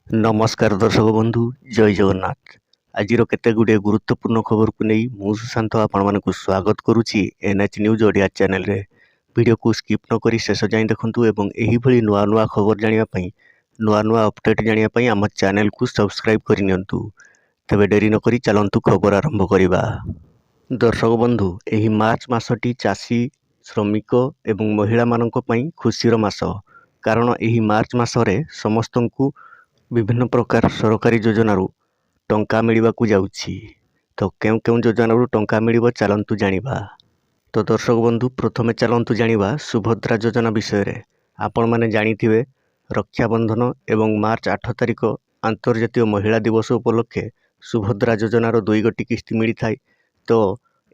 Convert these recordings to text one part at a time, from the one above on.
नमस्कार दर्शक बंधु जय जगन्नाथ। आज केते गुड़े गुरुत्वपूर्ण खबर को नहीं मु सुशांत आपण स्वागत करुच्ची एनएच न्यूज ओडिया चैनल रे। वीडियो को स्किप न करी शेष जाए देखंतु एवं एही भली नुआ नुआ खबर जानिया पई नुआ नुआ अपडेट जानिया पई हम चैनल को सब्सक्राइब करि नियंतु। तबे डेरी न करी चलंतु खबर आरंभ करिबा। दर्शक बंधु एही मार्च मासटी चाषी श्रमिक एवं महिला मानक पई खुशीर मास, कारण एही मार्च मासरे समस्तंकु विभिन्न प्रकार सरकारी योजनारू टंका मिलवाकू जाउछि। तो केउ केउ योजनारू टंका मिलिबो चलंतु जानिबा। तो दर्शक बंधु प्रथमे चलंतु जानिबा सुभद्रा योजना विषय रे। आपण माने जानिथिबे रक्षाबंधन एवं मार्च 8 तारिख अंतर्जातीय महिला दिवस उपलक्षे सुभद्रा योजनार 2 गोटी किस्ती मिली थाए। तो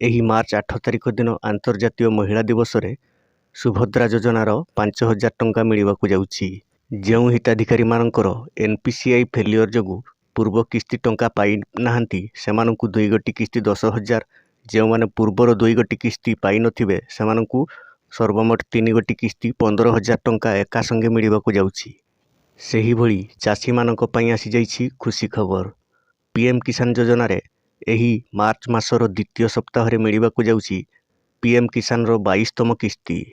एही मार्च 8 तारिख दिन अंतर्जातीय महिला दिवस रे सुभद्रा योजनार 5000 टंका मिलवाकू जाउछि। जेउ हिताधिकारी मानकर एनपीसीआई फेलियर जोगु पूर्व किस्ती टंका पाई नाहंती सेमानंकु 2 गोटी किस्ती 10,000, जेउ माने पूर्वर 2 गोटी किस्ती पाई नथिबे सेमानंकु सर्वमोट 3 गोटी किस्ती 15,000 टंका एका संगे मिलिबाकू जाउछि। सेही भली चाषी मानक पई आसी जाइछि खुशी खबर। पीएम किसान योजना रे एही मार्च मासर द्वितीय सप्ताह रे मिलिबाकू जाउछि पीएम किसान रो 22तम किस्ती।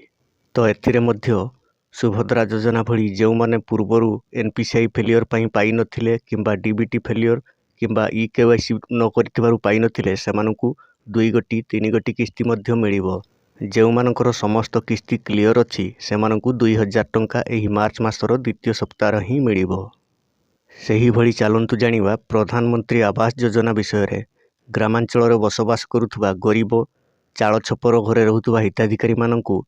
तो एथिरे मध्य सुभद्रा योजना भली जो माने पूर्वरु एनपीसीआई फेलियर पाई नथिले किंबा डीबीटी फेलियर किंबा केवाईसी न करथिबारु पाई नथिले सेमानंकु 2 गोटी 3 गोटी किस्ती मध्य मिलिबो। जो मानकर समस्त किस्ती क्लियर अछि सेमानंकु 2000 टंका एही मार्च मासर द्वितीय सप्ताह ही मिलिबो। सेही भली चालंतु जानिबा प्रधानमंत्री आवास योजना विषय रे। ग्रामांचल रे बसवास करुथुबा गरीब चाଳ छपर घरे रहुथुबा हिताधिकारी मानंकु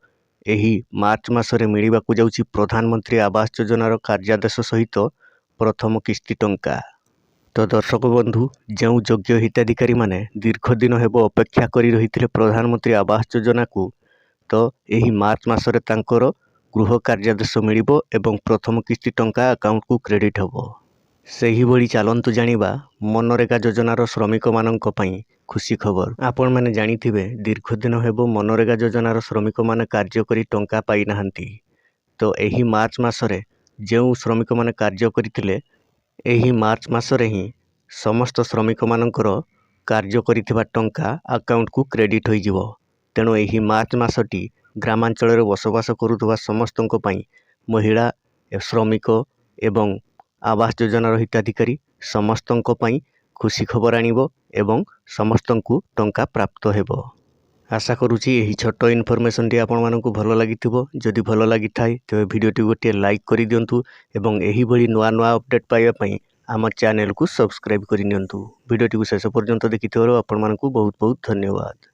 एही मार्च मासरे मिलिबाकू जाउछि प्रधानमंत्री आवास योजनार कार्यादेश सहित प्रथम किस्ती टंका। तो दर्शक बंधु जो योग्य हिताधिकारी माने दीर्घ दिन हेबो अपेक्षा करी रहिथिले प्रधानमंत्री आवास योजना को, तो एही मार्च मासरे तांकर गृह कार्यादेश मिलिबो एवं प्रथम किस्ती टंका अकाउंट को क्रेडिट हेबो। सेही भली चालंतु जानिबा मनरेगा योजनार श्रमिक मानक पई खुशी खबर। आपण माने जानिथिबे दीर्घ दिन हेबो मनरेगा योजनार श्रमिक माने कार्य करी टंका पाई नाहंती। तो एही मार्च मासरे जो श्रमिक माने कार्य करिथिले एही मार्च मासरे ही समस्त श्रमिक मानकर कार्य करिथिबा टंका अकाउंट को क्रेडिट होई जिवो। तेणु एही मार्च मासटी ग्रामांचल रे बसवास करुथुबा समस्तंक पई महिला श्रमिक एवं आवास योजनार हिताधिकारी समस्तंक पई खुशी खबर आनिबो एवं समस्तंकु टंका प्राप्त हेबो। आशा करुछि एही छोट इनफॉरमेशन टी आपण मानकु भलो लागिथिबो। जदि भलो लागि थाए तबे वीडियो टी गोटे लाइक करि दियंतु एवं एही भली नुआ नुआ अपडेट पाइबा पई आम चैनल को सब्सक्राइब करि नियंतु। वीडियो टी शेष पर्यंत देखिथिबारु आपण मानकु बहुत बहुत धन्यवाद।